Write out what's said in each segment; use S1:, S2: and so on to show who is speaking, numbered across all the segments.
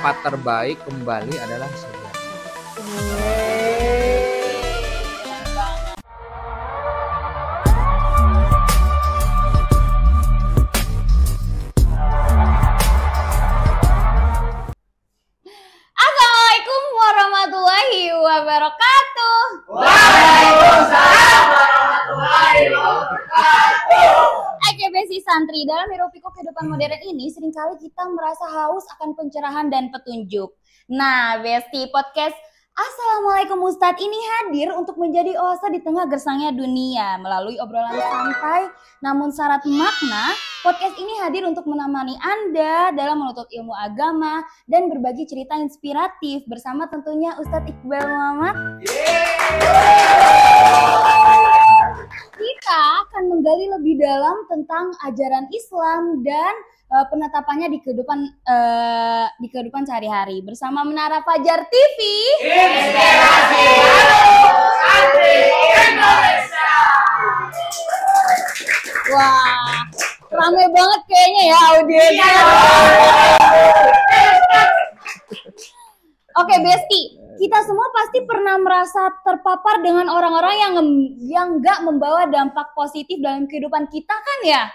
S1: tempat terbaik kembali adalah surga.
S2: Assalamualaikum warahmatullahi wabarakatuh.
S3: Waalaikumsalam warahmatullahi wabarakatuh.
S2: Oke besi santri, dalam hiruk-pikuk kehidupan modern ini seringkali kita merasa haus akan pencerahan dan petunjuk. Nah, Besti Podcast Assalamualaikum Ustadz ini hadir untuk menjadi oase di tengah gersangnya dunia. Melalui obrolan santai namun syarat makna, podcast ini hadir untuk menemani Anda dalam menuntut ilmu agama dan berbagi cerita inspiratif bersama tentunya Ustadz Iqbal Muhammad. Kita akan menggali lebih dalam tentang ajaran Islam dan penetapannya di kehidupan sehari-hari bersama Menara Fajar TV.
S3: Inspirasi baru santri Indonesia.
S2: Wah, rame banget kayaknya ya audiensnya. Oke Besti, kita semua pasti pernah merasa terpapar dengan orang-orang yang nggak membawa dampak positif dalam kehidupan kita kan ya?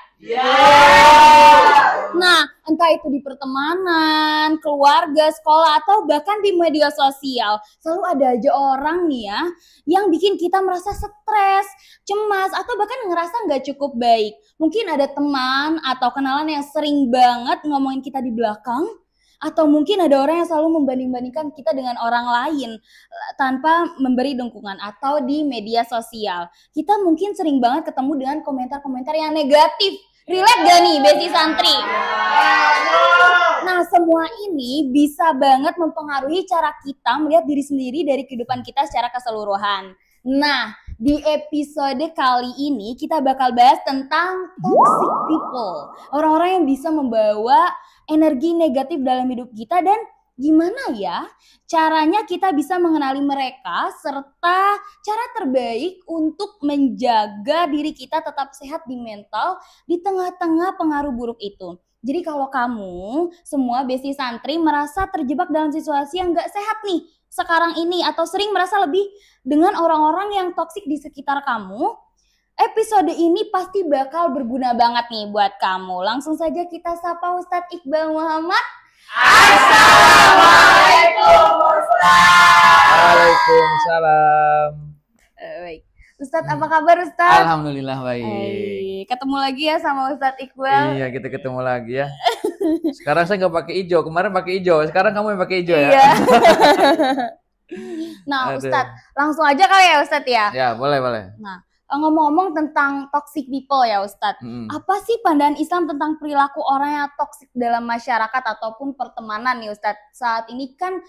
S2: Nah, entah itu di pertemanan, keluarga, sekolah, atau bahkan di media sosial, selalu ada aja orang nih ya yang bikin kita merasa stres, cemas, atau bahkan ngerasa nggak cukup baik. Mungkin ada teman atau kenalan yang sering banget ngomongin kita di belakang, atau mungkin ada orang yang selalu membanding-bandingkan kita dengan orang lain tanpa memberi dukungan, atau di media sosial. Kita mungkin sering banget ketemu dengan komentar-komentar yang negatif. Relate gak nih Besti Santri? Nah, semua ini bisa banget mempengaruhi cara kita melihat diri sendiri dari kehidupan kita secara keseluruhan. Nah, di episode kali ini kita bakal bahas tentang toxic people. Orang-orang yang bisa membawa energi negatif dalam hidup kita dan gimana ya caranya kita bisa mengenali mereka serta cara terbaik untuk menjaga diri kita tetap sehat di mental di tengah-tengah pengaruh buruk itu. Jadi kalau kamu semua Besti Santri merasa terjebak dalam situasi yang gak sehat nih sekarang ini atau sering merasa lebih dengan orang-orang yang toksik di sekitar kamu, episode ini pasti bakal berguna banget nih buat kamu. Langsung saja kita sapa Ustadz Iqbal Muhammad.
S3: Assalamualaikum Ustaz.
S1: Waalaikumsalam.
S2: Baik. Ustadz apa kabar Ustadz?
S1: Alhamdulillah baik.
S2: Ketemu lagi ya sama Ustadz Iqbal.
S1: Iya, kita ketemu lagi ya. Sekarang saya nggak pakai hijau, kemarin pakai hijau, sekarang kamu yang pakai hijau ya.
S2: Iya. Nah Ustadz, langsung aja kali ya Ustadz ya.
S1: Ya, boleh.
S2: Nah, ngomong-ngomong tentang toxic people ya Ustadz, apa sih pandangan Islam tentang perilaku orang yang toxic dalam masyarakat ataupun pertemanan nih Ustadz? Saat ini kan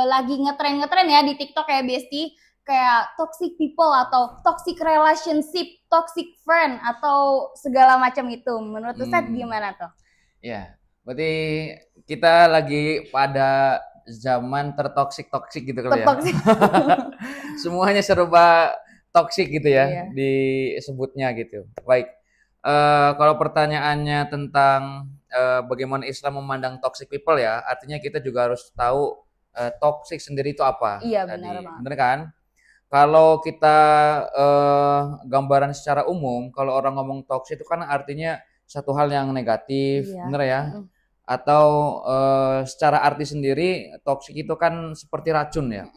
S2: lagi ngetren ya di TikTok ya Besti, kayak toxic people atau toxic relationship, toxic friend atau segala macam itu. Menurut Ustadz gimana tuh?
S1: Ya, berarti kita lagi pada zaman tertoksik gitu kali ya. Semuanya serba toksik gitu ya, disebutnya gitu. Baik, kalau pertanyaannya tentang bagaimana Islam memandang toxic people ya, artinya kita juga harus tahu toxic sendiri itu apa.
S2: Iya benar banget.
S1: Bener kan? Kalau kita gambaran secara umum, kalau orang ngomong toxic itu kan artinya satu hal yang negatif, bener ya? Atau secara arti sendiri toxic itu kan seperti racun ya.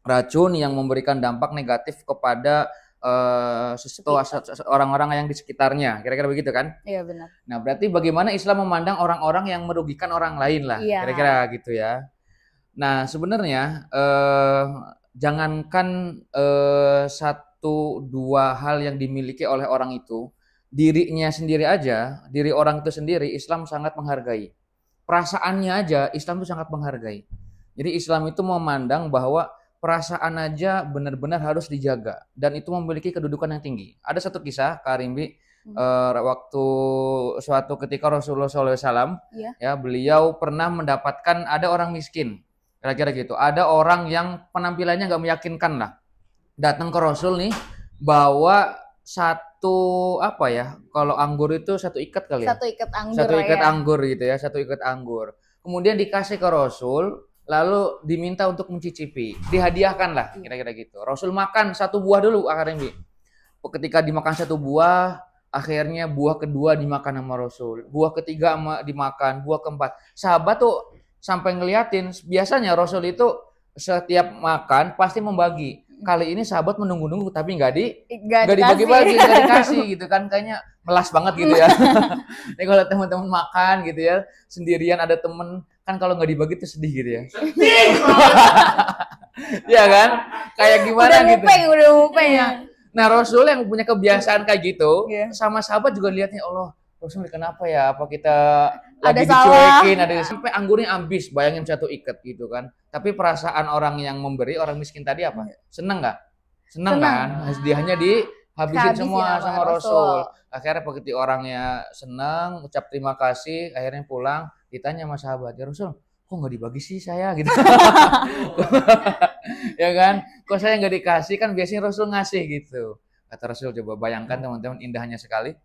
S1: Racun yang memberikan dampak negatif kepada orang-orang yang di sekitarnya, kira-kira begitu kan?
S2: Iya benar.
S1: Nah berarti bagaimana Islam memandang orang-orang yang merugikan orang lain lah, kira-kira gitu ya. Nah sebenarnya jangankan satu dua hal yang dimiliki oleh orang itu, dirinya sendiri aja, diri orang itu sendiri Islam sangat menghargai. Perasaannya aja Islam itu sangat menghargai. Jadi Islam itu memandang bahwa perasaan aja benar-benar harus dijaga dan itu memiliki kedudukan yang tinggi. Ada satu kisah Kak Rimbi, waktu suatu ketika Rasulullah SAW ya beliau pernah mendapatkan ada orang miskin, kira-kira gitu. Ada orang yang penampilannya nggak meyakinkan lah, datang ke Rasul nih bawa satu kalau anggur itu satu ikat kali ya,
S2: satu ikat anggur
S1: satu ikat
S2: ya.
S1: anggur gitu ya, satu ikat anggur. kemudian dikasih ke Rasul, lalu diminta untuk mencicipi, dihadiahkan lah kira-kira gitu. Rasul makan satu buah dulu akhirnya. Ketika dimakan satu buah, akhirnya buah kedua dimakan sama Rasul, buah ketiga dimakan, buah keempat. Sahabat tuh sampai ngeliatin, biasanya Rasul itu setiap makan pasti membagi. Kali ini sahabat menunggu-nunggu tapi nggak dibagi-bagi, nggak dikasih gitu kan, kayaknya melas banget gitu ya. Ini kalau teman-teman makan gitu ya, sendirian ada temen, kan kalau nggak dibagi tuh sedih gitu ya. Iya kan? Kayak gimana gitu.
S2: Udah mupeng ya.
S1: Nah, Rasul yang punya kebiasaan kayak gitu, sama sahabat juga lihatnya, Allah, Rasul kenapa ya? Apa kita lagi dicuekin, sampai anggurnya habis, bayangin satu ikat gitu kan. Tapi perasaan orang yang memberi, orang miskin tadi apa? Seneng nggak? Seneng kan? Hadiahnya dihabisin semua sama Rasul. Akhirnya begitu orangnya seneng, ucap terima kasih, akhirnya pulang, ditanya sama sahabat, ya Rasul, kok nggak dibagi sih saya gitu. Ya kan, kok saya nggak dikasih, kan biasanya Rasul ngasih gitu. Kata Rasul, coba bayangkan teman-teman, indahnya sekali.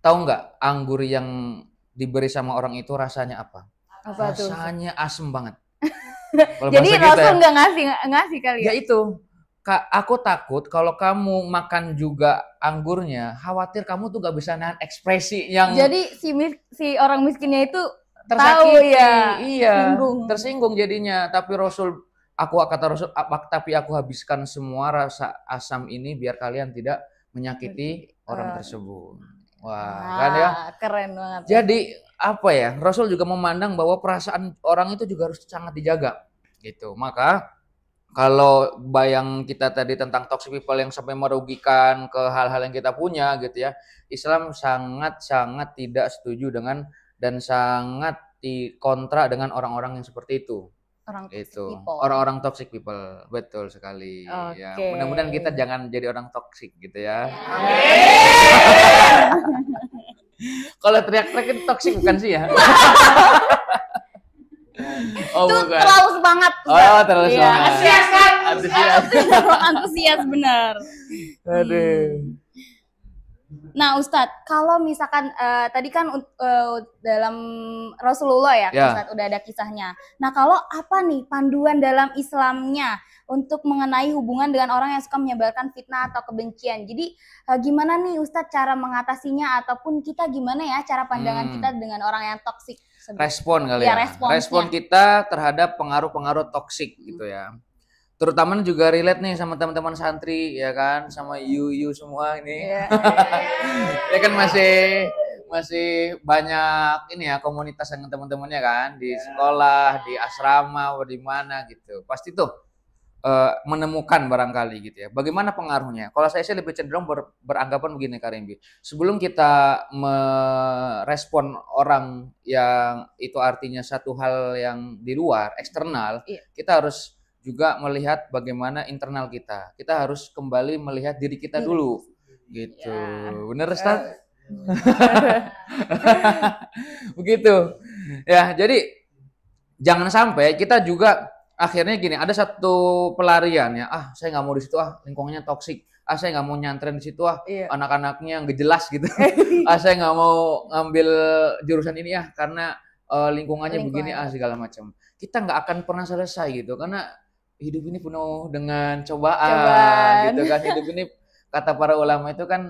S1: Tahu nggak anggur yang diberi sama orang itu rasanya apa? Rasanya asem banget.
S2: Jadi Rasul nggak ngasih kali ya?
S1: Ya itu, aku takut kalau kamu makan juga anggurnya, khawatir kamu tuh nggak bisa nahan ekspresi yang.
S2: Jadi si orang miskinnya itu
S1: tersakiti,
S2: ya,
S1: iya, tersinggung jadinya. Tapi kata Rasul, tapi aku habiskan semua rasa asam ini biar kalian tidak menyakiti orang tersebut. Wah, kan ya?
S2: Keren banget.
S1: Jadi apa ya? Rasul juga memandang bahwa perasaan orang itu juga harus sangat dijaga, gitu. Maka kalau bayang kita tadi tentang toxic people yang sampai merugikan ke hal-hal yang kita punya, gitu ya. Islam sangat-sangat tidak setuju dengan dan sangat kontra dengan orang-orang yang seperti itu. Orang-orang toxic people, betul sekali. Ya, mudah-mudahan kita jangan jadi orang toxic gitu ya. Kalau teriak-teriak itu toxic bukan sih ya?
S2: Oh, itu bukan. Terlalu semangat.
S1: Oh, terlalu semangat.
S2: Antusias benar.
S1: Aduh.
S2: Nah, Ustadz, kalau misalkan tadi kan dalam Rasulullah ya, Ustadz, udah ada kisahnya. Nah, kalau apa nih panduan dalam Islamnya untuk mengenai hubungan dengan orang yang suka menyebarkan fitnah atau kebencian? Jadi gimana nih Ustadz cara mengatasinya, ataupun kita gimana ya cara pandangan kita dengan orang yang toksik?
S1: Respon kali ya. Respon kita terhadap pengaruh-pengaruh toksik gitu ya. Terutama juga relate nih sama teman-teman santri ya kan, sama you semua ini. Ya kan masih banyak ini ya komunitas dengan teman-temannya kan, di sekolah, di asrama, di mana gitu. Pasti tuh menemukan barangkali gitu ya. Bagaimana pengaruhnya? Kalau saya sih lebih cenderung beranggapan begini Kak Rimbi. Sebelum kita merespon orang yang itu artinya satu hal yang di luar, eksternal, kita harus juga melihat bagaimana internal kita. Kita harus kembali melihat diri kita dulu. Gitu. Bener Ustaz? Begitu. Ya, jadi jangan sampai kita juga akhirnya gini, ada satu pelarian ya, saya nggak mau di situ, lingkungannya toksik, saya nggak mau nyantren di situ, anak-anaknya nggak jelas gitu, saya nggak mau ngambil jurusan ini karena lingkungannya begini, segala macam. Kita nggak akan pernah selesai gitu, karena hidup ini penuh dengan cobaan. Gitu kan, hidup ini kata para ulama itu kan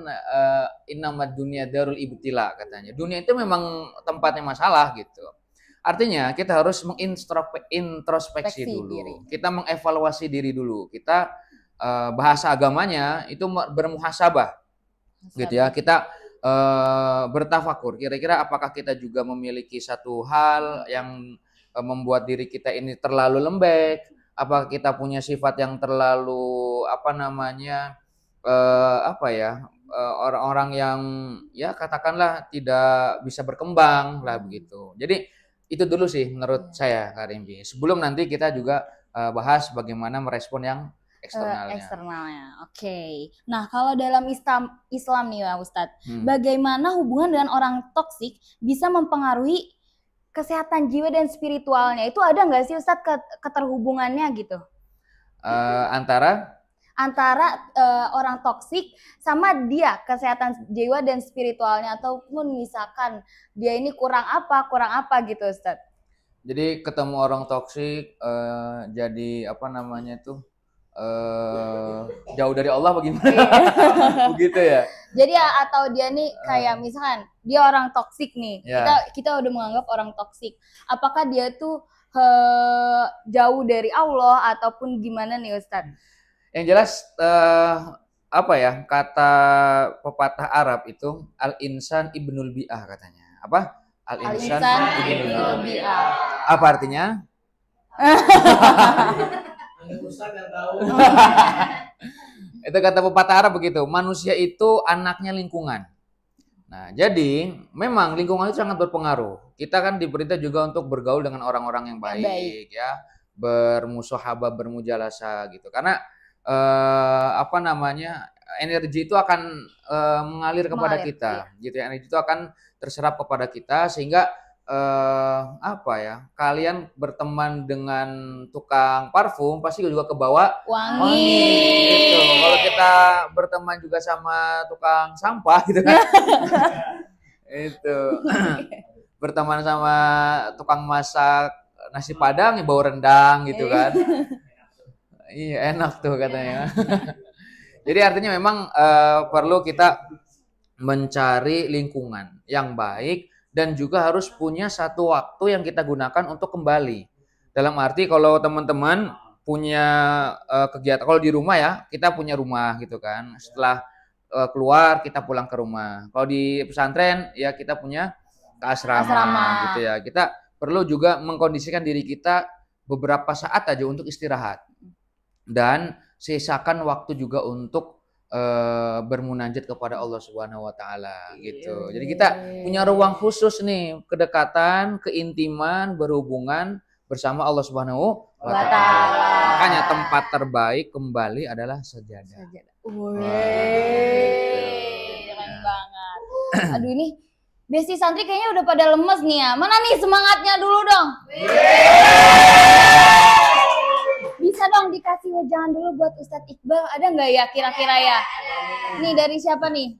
S1: innamad dunya darul ibtila katanya, dunia itu memang tempatnya masalah gitu. Artinya kita harus mengintrospeksi dulu. Kita mengevaluasi diri dulu. Kita bahasa agamanya itu bermuhasabah. Gitu ya. Kita bertafakur. Kira-kira apakah kita juga memiliki satu hal yang membuat diri kita ini terlalu lembek? Apakah kita punya sifat yang terlalu orang-orang yang ya katakanlah tidak bisa berkembang lah begitu. Jadi itu dulu sih menurut saya Kak Rimbi. Sebelum nanti kita juga bahas bagaimana merespon yang eksternalnya.
S2: Oke. Nah, kalau dalam Islam nih ya Ustadz, bagaimana hubungan dengan orang toksik bisa mempengaruhi kesehatan jiwa dan spiritualnya? Itu ada nggak sih Ustadz keterhubungannya gitu? Antara orang toksik sama dia kesehatan jiwa dan spiritualnya, ataupun misalkan dia ini kurang apa gitu Ustadz?
S1: Jadi ketemu orang toksik, jadi apa namanya tuh, jauh dari Allah bagaimana? Begitu ya?
S2: Jadi atau dia nih kayak misalkan dia orang toksik nih,
S1: Ya.
S2: kita udah menganggap orang toksik. Apakah dia tuh jauh dari Allah ataupun gimana nih Ustadz?
S1: Yang jelas apa ya, kata pepatah Arab itu al-insan ibnul bi'ah katanya. Apa? Al-insan ibnul bi'ah.
S2: bi'ah.
S1: Apa artinya?
S3: Ustaz yang tahu.
S1: Itu kata pepatah Arab begitu. Manusia itu anaknya lingkungan. Nah, jadi memang lingkungan itu sangat berpengaruh. Kita kan diperintah juga untuk bergaul dengan orang-orang yang baik, ya, bermusahabah, bermujalasah gitu. Karena apa namanya, energi itu akan mengalir kepada
S2: Mengalir,
S1: kita, gitu ya. Energi itu akan terserap kepada kita sehingga apa ya, kalian berteman dengan tukang parfum pasti juga kebawa
S2: Wangi.
S1: gitu. Kalau kita berteman juga sama tukang sampah gitu kan. Itu. Berteman sama tukang masak nasi padang ya bau rendang gitu kan. Iya, enak tuh katanya. Jadi artinya memang perlu kita mencari lingkungan yang baik dan juga harus punya satu waktu yang kita gunakan untuk kembali. Dalam arti kalau teman-teman punya kegiatan, kalau di rumah ya, kita punya rumah gitu kan. Setelah keluar kita pulang ke rumah. Kalau di pesantren ya kita punya ke asrama gitu ya. Kita perlu juga mengkondisikan diri kita beberapa saat aja untuk istirahat. Dan sisakan waktu juga untuk bermunajat kepada Allah Subhanahu wa taala gitu. Jadi kita punya ruang khusus nih, kedekatan, keintiman, berhubungan bersama Allah Subhanahu wa taala. Makanya tempat terbaik kembali adalah sajadah.
S2: Keren banget. Aduh ini Besti santri kayaknya udah pada lemes nih ya. Mana nih semangatnya dulu dong? Bisa dong dikasih wejangan dulu buat Ustadz Iqbal. Ada nggak ya kira-kira ya? Nih dari siapa nih?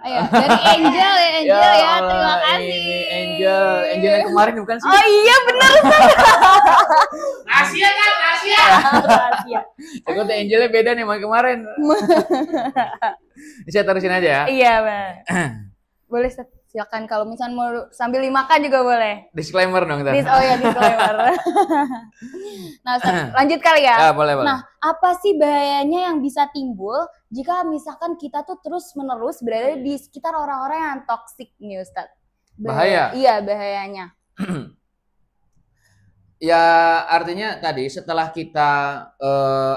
S2: Ayo, dari Angel ya, Angel ya. Terima kasih.
S1: Angel yang kemarin bukan sih?
S2: Oh iya benar.
S3: Rahasia kan, rahasia.
S2: Rahasia.
S1: Aku tuh Angelnya beda nih sama kemarin. Ini saya terusin aja ya.
S2: Iya benar. Boleh Ustadz, silakan kalau misalnya mau sambil dimakan juga boleh.
S1: Disclaimer dong kita.
S2: Oh ya disclaimer. Nah Ustadz, lanjut kali ya.
S1: Ya, boleh.
S2: Nah, apa sih bahayanya yang bisa timbul jika misalkan kita tuh terus-menerus berada di sekitar orang-orang yang toksik nih Ustadz?
S1: Bahaya?
S2: Iya, bahayanya.
S1: Ya, artinya tadi setelah kita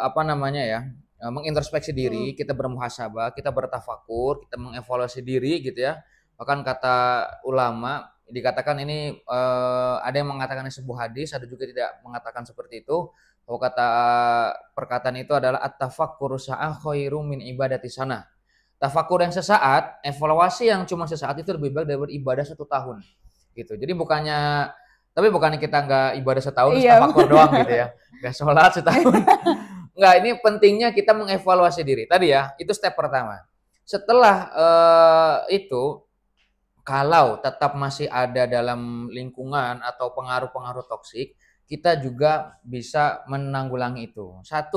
S1: apa namanya ya, mengintrospeksi diri, kita bermuhasabah, kita bertafakur, kita mengevaluasi diri gitu ya. Bahkan kata ulama dikatakan ini ada yang mengatakan ini sebuah hadis, ada juga tidak mengatakan seperti itu. Bahwa kata perkataan itu adalah at-tafakkuru sa'ah khairum min ibadati sana. Tafakur yang sesaat, evaluasi yang cuma sesaat itu lebih baik daripada ibadah 1 tahun. Gitu. Jadi bukannya kita nggak ibadah setahun, tafakur doang gitu ya. Nggak sholat setahun. Nggak, ini pentingnya kita mengevaluasi diri. Tadi ya, itu step pertama. Setelah itu, kalau tetap masih ada dalam lingkungan atau pengaruh-pengaruh toksik, kita juga bisa menanggulangi itu. 1,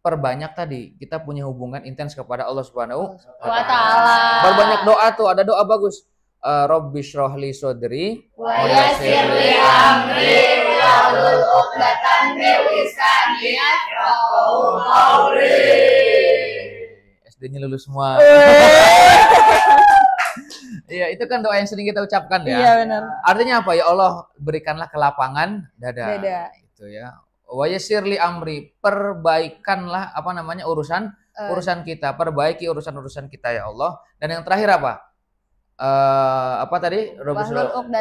S1: perbanyak tadi, kita punya hubungan intens kepada Allah Subhanahu wa taala. Perbanyak doa tuh, ada doa bagus. Rabbi shrahli sodri
S2: wa yassir li amri wahlul 'uqdatam min lisani yafqahu qawli.
S1: SD-nya lulus semua. Iya, itu kan doa yang sering kita ucapkan ya.
S2: Iya benar.
S1: Artinya apa? Ya Allah, berikanlah kelapangan dada. Gitu ya. Wa yassir li amri, perbaikanlah apa namanya urusan kita, perbaiki urusan kita ya Allah. Dan yang terakhir apa? Apa tadi?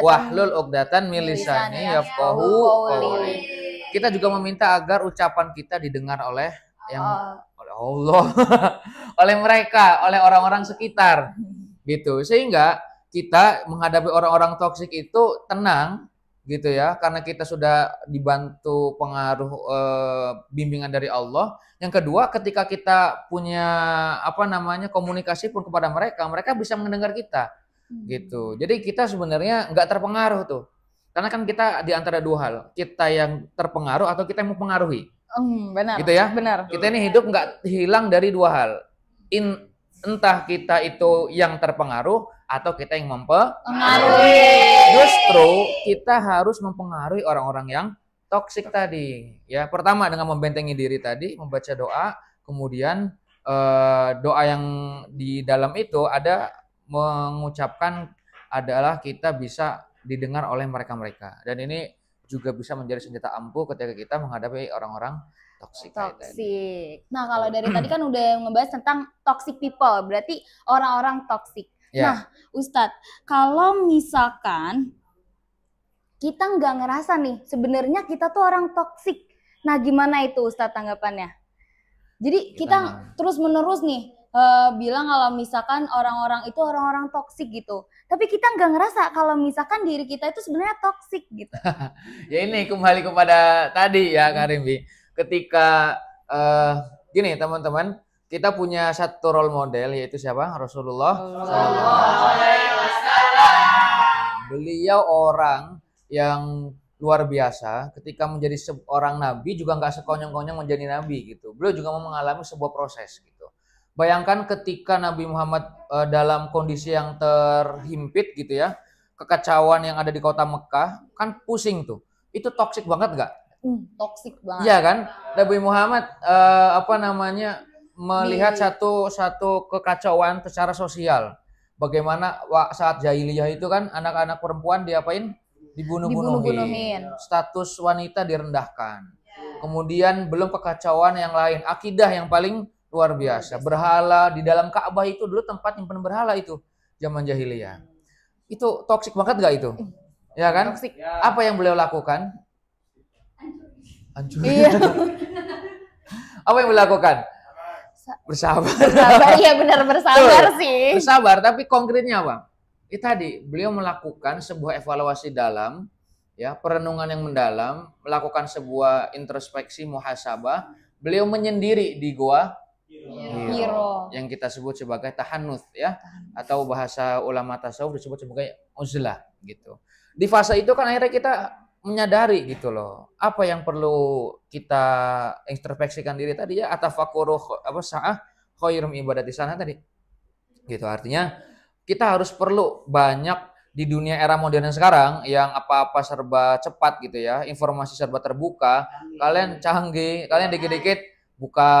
S1: Wahlul 'uqdatan min lisani yafqahu qawli. Kita juga meminta agar ucapan kita didengar oleh Allah, oleh mereka, oleh orang-orang sekitar. Gitu, sehingga kita menghadapi orang-orang toksik itu tenang gitu ya, karena kita sudah dibantu pengaruh bimbingan dari Allah. Yang kedua, ketika kita punya apa namanya komunikasi pun kepada mereka bisa mendengar kita gitu. Jadi kita sebenarnya nggak terpengaruh tuh Karena kan kita di antara dua hal, kita yang terpengaruh atau kita yang mempengaruhi.
S2: Benar.
S1: Gitu ya?
S2: Benar.
S1: Kita ini hidup nggak hilang dari dua hal. Entah kita itu yang terpengaruh atau kita yang
S2: Mempengaruhi.
S1: Justru kita harus mempengaruhi orang-orang yang toksik tadi. Ya, pertama dengan membentengi diri tadi, membaca doa, kemudian doa yang di dalam itu ada mengucapkan adalah kita bisa didengar oleh mereka-mereka. Dan ini juga bisa menjadi senjata ampuh ketika kita menghadapi orang-orang toksik.
S2: Nah, kalau dari tadi kan udah ngebahas tentang toxic people, berarti orang-orang toksik.
S1: Ya.
S2: Nah, Ustadz, kalau misalkan kita nggak ngerasa nih, sebenarnya kita tuh orang toksik. Nah, gimana itu Ustadz tanggapannya? Jadi kita terus-menerus nih bilang kalau misalkan orang-orang itu orang-orang toksik gitu. Tapi kita nggak ngerasa kalau misalkan diri kita itu sebenarnya toksik gitu.
S1: Ya ini kembali kepada tadi ya Kak Rimbi. Ketika gini teman-teman, kita punya satu role model yaitu siapa? Rasulullah. Beliau orang yang luar biasa. Ketika menjadi seorang nabi juga nggak sekonyong-konyong menjadi nabi gitu. Beliau juga mau mengalami sebuah proses gitu. Bayangkan ketika Nabi Muhammad dalam kondisi yang terhimpit gitu ya, kekacauan yang ada di kota Mekah, kan pusing tuh. Itu toksik banget nggak?
S2: Toksik banget.
S1: Iya kan? Nabi Muhammad melihat satu kekacauan secara sosial. Bagaimana saat jahiliyah itu kan anak-anak perempuan diapain? Dibunuh-bunuhin. Status wanita direndahkan. Kemudian belum kekacauan yang lain, akidah yang paling luar biasa. Berhala di dalam Ka'bah itu dulu tempat nyimpen berhala itu zaman jahiliyah. Itu toksik banget gak itu? Ya kan?
S2: Toksik.
S1: Apa yang beliau lakukan? Hancur.
S2: Iya.
S1: Apa yang beliau lakukan? Bersabar.
S2: Iya benar, bersabar sih.
S1: Bersabar, tapi konkretnya apa? Itu tadi beliau melakukan sebuah evaluasi dalam, ya perenungan yang mendalam, melakukan sebuah introspeksi muhasabah. Beliau menyendiri di goa Hiro, yang kita sebut sebagai tahannuts ya, atau bahasa ulama tasawuf disebut sebagai uzlah gitu. Di fase itu kan akhirnya kita menyadari gitu loh, apa yang perlu kita introspeksikan diri tadi ya, atafakuru sa'ah khairum ibadati sana tadi. Gitu artinya kita harus perlu banyak di dunia era modern sekarang yang apa-apa serba cepat gitu ya, informasi serba terbuka, kalian canggih, kalian dikit-dikit buka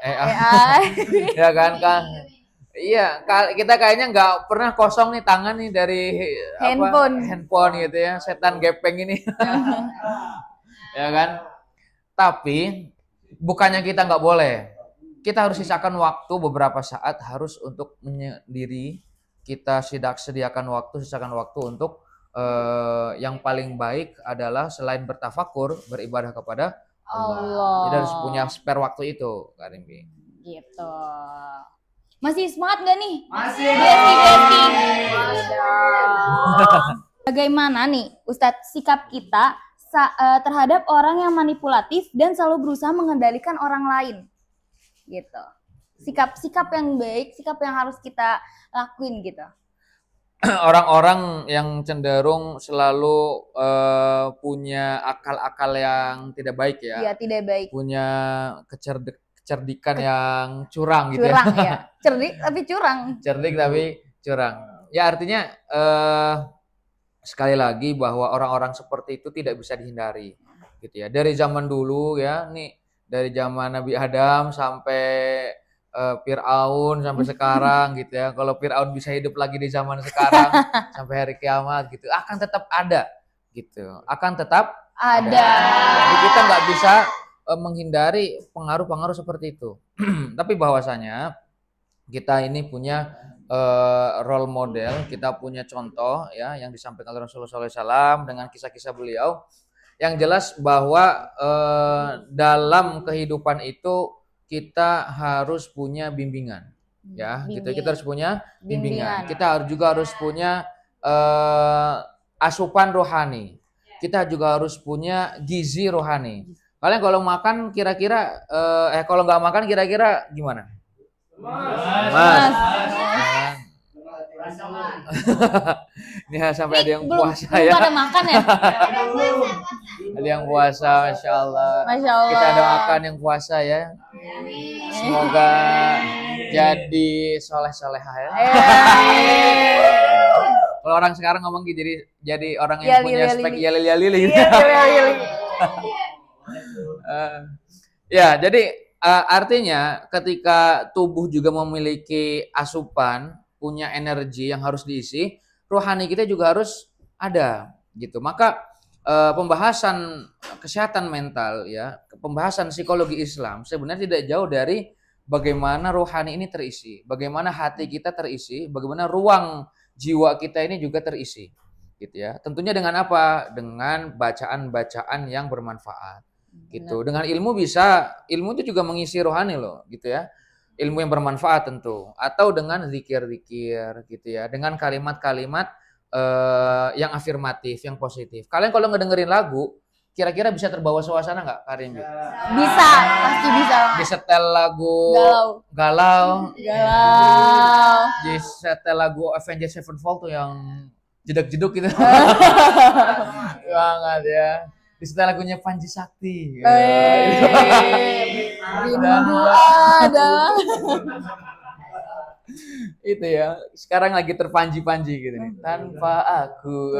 S1: AI. Ya kan Kang? Iya, kita kayaknya nggak pernah kosong nih tangan nih dari handphone gitu ya, setan gepeng ini. Ya kan? Tapi bukannya kita nggak boleh. Kita harus sisakan waktu beberapa saat harus untuk menyendiri. Kita sisakan waktu untuk yang paling baik adalah selain bertafakur, beribadah kepada Allah. Jadi harus punya spare waktu itu, Kak Rimbi.
S2: Gitu. Masih semangat gak nih?
S3: Masih.
S2: Bagaimana nih Ustadz sikap kita terhadap orang yang manipulatif dan selalu berusaha mengendalikan orang lain? Gitu. Sikap yang baik, sikap yang harus kita lakuin gitu.
S1: Orang-orang yang cenderung selalu punya akal-akal yang tidak baik ya.
S2: Iya, tidak baik.
S1: Punya kecerdikan yang curang gitu
S2: curang,
S1: ya.
S2: Ya. Cerdik tapi curang.
S1: Cerdik tapi curang. Ya artinya sekali lagi bahwa orang-orang seperti itu tidak bisa dihindari gitu ya. Dari zaman dulu ya, nih dari zaman Nabi Adam sampai Fir'aun sampai sekarang gitu ya. Kalau Fir'aun bisa hidup lagi di zaman sekarang sampai hari kiamat gitu, akan tetap ada gitu. Akan tetap ada. Jadi kita nggak bisa menghindari pengaruh-pengaruh seperti itu. Tapi bahwasanya kita ini punya role model, kita punya contoh ya yang disampaikan oleh Rasulullah SAW dengan kisah-kisah beliau. Yang jelas bahwa dalam kehidupan itu kita harus punya bimbingan, ya. Gitu. Kita harus punya bimbingan. Kita juga harus punya asupan rohani. Kita juga harus punya gizi rohani. Kalian kalau makan kira-kira, kalau nggak makan kira-kira gimana? Mas. Ini sampai ada yang
S2: belum
S1: puasa
S2: belum
S1: ya.
S2: pada makan ya?
S1: Ada yang puasa, Masya Allah.
S2: Masya Allah.
S1: Kita doakan yang puasa ya. Semoga jadi soleh-solehah ya. Kalau orang sekarang ngomong gitu, jadi orang yang punya spek yali-yali. Ya, jadi artinya ketika tubuh juga memiliki asupan, punya energi yang harus diisi, rohani kita juga harus ada gitu. Maka pembahasan kesehatan mental ya, pembahasan psikologi Islam sebenarnya tidak jauh dari bagaimana rohani ini terisi, bagaimana hati kita terisi, bagaimana ruang jiwa kita ini juga terisi gitu ya. Tentunya dengan apa? Dengan bacaan-bacaan yang bermanfaat gitu. Dengan ilmu ilmu itu juga mengisi rohani loh gitu ya. Ilmu yang bermanfaat tentu, atau dengan zikir-zikir gitu ya, dengan kalimat-kalimat yang afirmatif, yang positif. Kalian kalau ngedengerin lagu, kira-kira bisa terbawa suasana nggak, Karin?
S2: Bisa, pasti bisa.
S1: Disetel lagu galau. Disetel lagu Avenged Sevenfold tuh yang jeduk-jeduk gitu. Banget ya. Disetel lagunya Panji Sakti.
S2: Rindu ada.
S1: Itu ya. Sekarang lagi terpanji-panji gitu nih. Tanpa aku.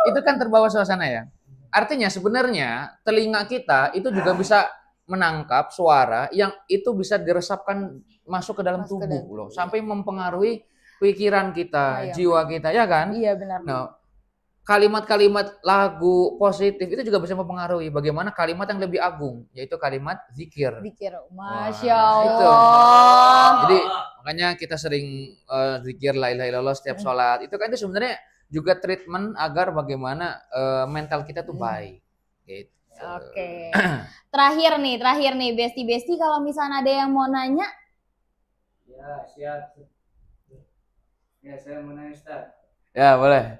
S1: Itu kan terbawa suasana ya. Artinya sebenarnya telinga kita itu juga bisa menangkap suara yang itu bisa diresapkan masuk ke dalam tubuh loh, sampai mempengaruhi pikiran kita, jiwa kita, ya kan?
S2: Iya benar.
S1: Nah, kalimat-kalimat lagu positif itu juga bisa mempengaruhi bagaimana kalimat yang lebih agung, yaitu kalimat zikir.
S2: Masya Allah.
S1: Itu. Jadi makanya kita sering zikir la ilaha illallah setiap sholat. Itu kan itu sebenarnya juga treatment agar bagaimana mental kita tuh baik. Gitu.
S2: Oke. Terakhir nih, Besti kalau misalnya ada yang mau nanya.
S3: Ya, siap. Ya, saya mau nanya, Ustaz.
S1: Ya, boleh.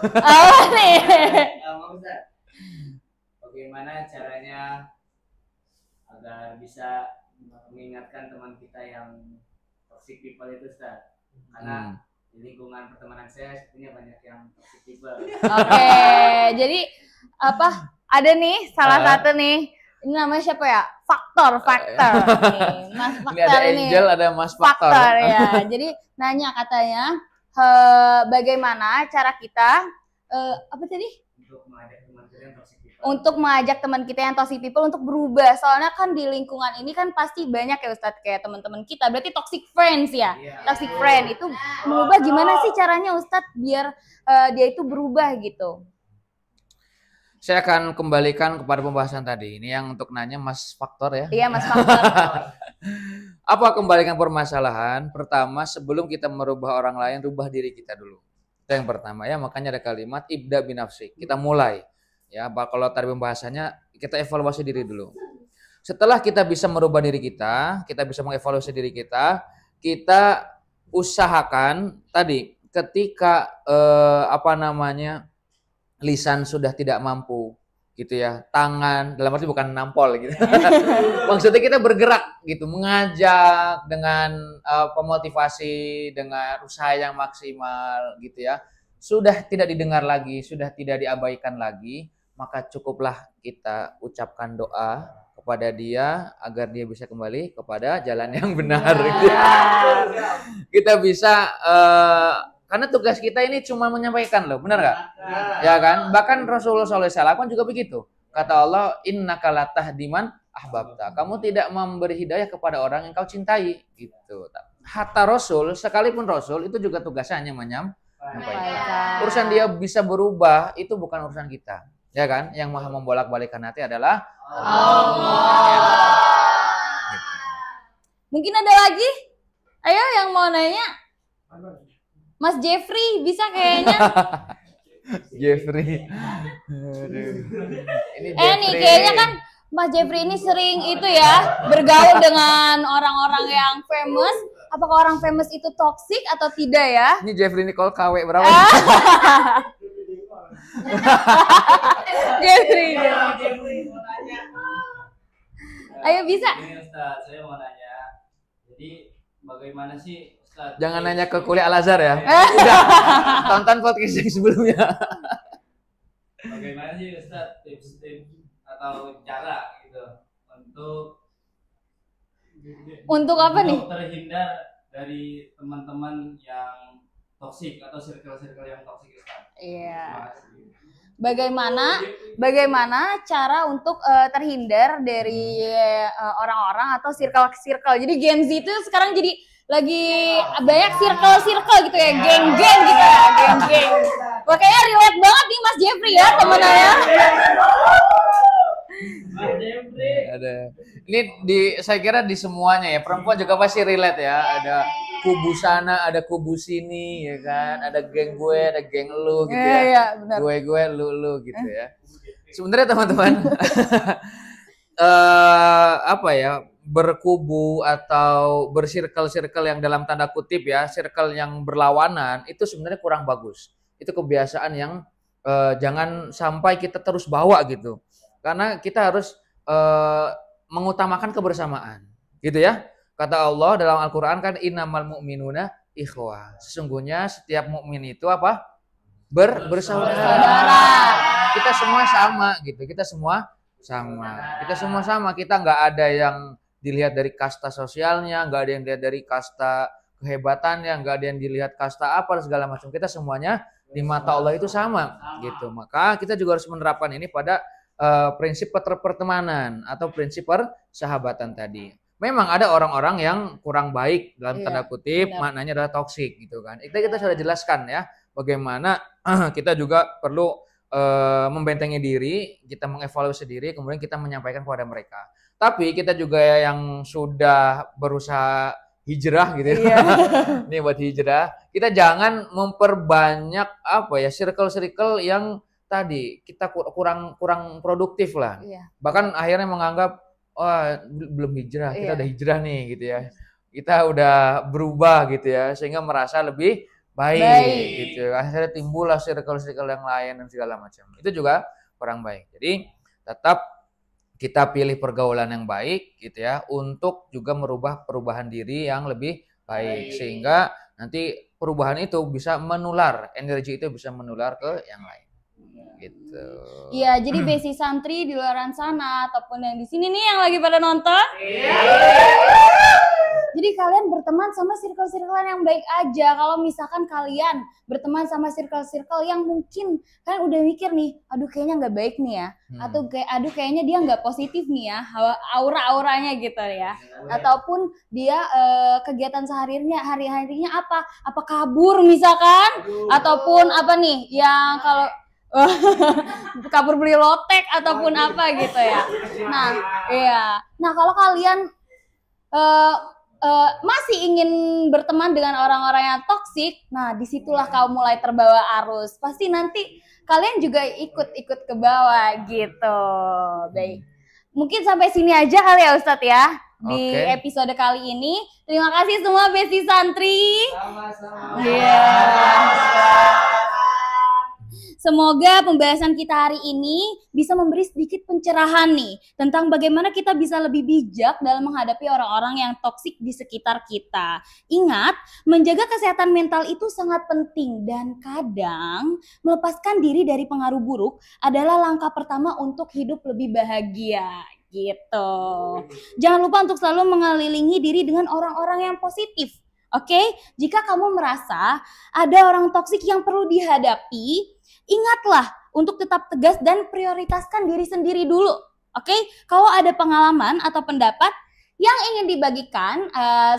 S2: Apa nih?
S3: Mau Ustaz, bagaimana caranya agar bisa mengingatkan teman kita yang toxic people itu, Ustaz? Karena di lingkungan pertemanan saya sepertinya banyak yang toxic people.
S2: Oke, jadi apa? Ada nih salah satu nih. Ini namanya siapa ya? Faktor. Nih, Mas Faktor
S1: ini ada Angel, ada Mas Faktor.
S2: Ya. Jadi nanya katanya, bagaimana cara kita apa tadi? Untuk mengajak teman kita yang toxic people untuk berubah. Soalnya kan di lingkungan ini kan pasti banyak ya Ustadz, kayak teman-teman kita. Berarti toxic friends ya. Toxic friend itu berubah gimana sih caranya Ustadz biar dia itu berubah gitu?
S1: Saya akan kembalikan kepada pembahasan tadi. Ini yang untuk nanya Mas Faktor ya.
S2: Iya, Mas Faktor.
S1: Apa kembalikan permasalahan? Pertama, sebelum kita merubah orang lain, rubah diri kita dulu. Itu yang pertama ya. Makanya ada kalimat ibda binafsik. Kita mulai. Ya, kalau tadi pembahasannya kita evaluasi diri dulu. Setelah kita bisa merubah diri kita bisa mengevaluasi diri kita usahakan tadi ketika lisan sudah tidak mampu gitu ya, tangan dalam arti bukan nampol gitu. Maksudnya kita bergerak gitu, mengajak dengan pemotivasi, dengan usaha yang maksimal gitu ya. Sudah tidak didengar lagi, sudah tidak diabaikan lagi, maka cukuplah kita ucapkan doa kepada dia agar dia bisa kembali kepada jalan yang benar. Gitu. Kita bisa karena tugas kita ini cuma menyampaikan loh, benar nggak? Ya kan? Bahkan Rasulullah SAW juga begitu. Kata Allah, innaka latahdi man ahbabta. Kamu tidak memberi hidayah kepada orang yang kau cintai. Gitu. Hatta Rasul, sekalipun Rasul itu juga tugasnya hanya menyampaikan. Urusan dia bisa berubah itu bukan urusan kita, ya kan? Yang maha membolak-balikkan hati adalah Allah.
S2: Mungkin ada lagi? Ayo yang mau nanya. Mas Jeffrey bisa kayaknya.
S1: Jeffrey.
S2: Nih kayaknya kan Mas Jeffrey ini sering itu ya bergaul dengan orang-orang yang famous. Apakah orang famous itu toksik atau tidak ya?
S1: Ini Jeffrey Nicole KW berapa?
S2: Jeffrey. Ayo bisa.
S3: Ini Ustaz, saya mau nanya. Jadi bagaimana sih Ustaz?
S1: Jangan nanya ke kuliah Al-Azhar ya. Udah, tonton podcast yang sebelumnya.
S3: Bagaimana sih Ustaz tips-tips atau cara gitu
S2: Untuk apa nih?
S3: Untuk terhindar dari teman-teman yang toksik atau circle-circle yang toksik Ustaz.
S2: Iya. Bagaimana cara untuk terhindar dari orang-orang atau circle-circle. Jadi Gen Z itu sekarang jadi lagi banyak circle-circle gitu ya, geng-geng gitu ya, geng-geng. Wah, kayaknya relate banget nih Mas Jeffrey ya temennya.
S1: Ada. Ini saya kira di semuanya ya. Perempuan juga pasti relate ya. Ada kubu sana, ada kubu sini ya kan. Ada geng gue, ada geng lu gitu ya.
S2: Iya, benar.
S1: Gue, lu gitu ya. Sebenarnya teman-teman apa ya, berkubu atau bersirkel-sirkel yang dalam tanda kutip ya, circle yang berlawanan itu sebenarnya kurang bagus. Itu kebiasaan yang jangan sampai kita terus bawa gitu. Karena kita harus mengutamakan kebersamaan, gitu ya. Kata Allah dalam Al-Qur'an kan innamal mu'minuna ikhwah. Sesungguhnya setiap mukmin itu apa? Bersaudara. Kita semua sama gitu. Kita semua sama. Kita nggak ada yang dilihat dari kasta sosialnya, nggak ada yang dilihat dari kasta kehebatannya, nggak ada yang dilihat kasta apa segala macam. Kita semuanya di mata Allah itu sama gitu. Maka kita juga harus menerapkan ini pada prinsip pertemanan atau prinsip persahabatan tadi. Memang ada orang-orang yang kurang baik dalam tanda kutip, maknanya adalah toksik gitu kan. Itu kita sudah jelaskan ya, bagaimana kita juga perlu membentengi diri, kita mengevaluasi diri, kemudian kita menyampaikan kepada mereka. Tapi kita juga yang sudah berusaha hijrah gitu ya. Ini buat hijrah. Kita jangan memperbanyak circle-circle yang tadi kita kurang produktif lah. Bahkan akhirnya menganggap belum hijrah, kita udah hijrah nih gitu ya. Kita udah berubah gitu ya, sehingga merasa lebih baik gitu. Akhirnya timbullah circle-circle yang lain dan segala macam. Itu juga kurang baik. Jadi tetap kita pilih pergaulan yang baik gitu ya, untuk juga merubah perubahan diri yang lebih baik. Sehingga nanti perubahan itu bisa menular, energi itu bisa menular ke yang lain. Gitu.
S2: Iya, jadi besi santri di luar sana ataupun yang di sini nih yang lagi pada nonton. Jadi kalian berteman sama circle-circle yang baik aja. Kalau misalkan kalian berteman sama circle-circle yang mungkin kalian udah mikir nih, aduh kayaknya nggak baik nih ya, atau aduh kayaknya dia nggak positif nih ya, aura-auranya gitu ya, ataupun dia kegiatan hari-harinya apa kabur misalkan, ataupun apa nih yang kalau kabur beli lotek ataupun apa gitu ya. Nah, iya. Nah, kalau kalian masih ingin berteman dengan orang-orang yang toksik, nah disitulah kau mulai terbawa arus. Pasti nanti kalian juga ikut ke bawah gitu. Baik. Mungkin sampai sini aja kali ya Ustadz ya di episode kali ini. Terima kasih semua Besti Santri.
S3: Sama-sama.
S2: Iya. Semoga pembahasan kita hari ini bisa memberi sedikit pencerahan nih tentang bagaimana kita bisa lebih bijak dalam menghadapi orang-orang yang toksik di sekitar kita. Ingat, menjaga kesehatan mental itu sangat penting dan kadang melepaskan diri dari pengaruh buruk adalah langkah pertama untuk hidup lebih bahagia. Gitu. Jangan lupa untuk selalu mengelilingi diri dengan orang-orang yang positif. Oke? Jika kamu merasa ada orang toksik yang perlu dihadapi, ingatlah untuk tetap tegas dan prioritaskan diri sendiri dulu. Oke? Kalau ada pengalaman atau pendapat yang ingin dibagikan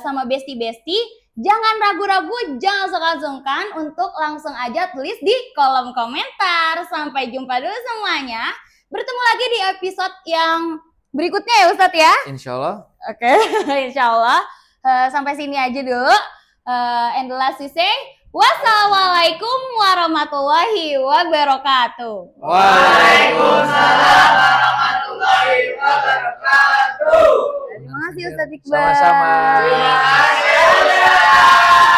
S2: sama besti-besti, jangan ragu-ragu, jangan sungkan-sungkan untuk langsung aja tulis di kolom komentar. Sampai jumpa dulu semuanya. Bertemu lagi di episode yang berikutnya ya Ustadz ya.
S1: Insya Allah.
S2: Oke, insya Allah. Sampai sini aja dulu. And the last we say, wassalamualaikum warahmatullahi wabarakatuh.
S3: Waalaikumsalam warahmatullahi wabarakatuh.
S2: Terima kasih Ustadz Iqbal.
S1: Sama-sama.
S3: Terima kasih.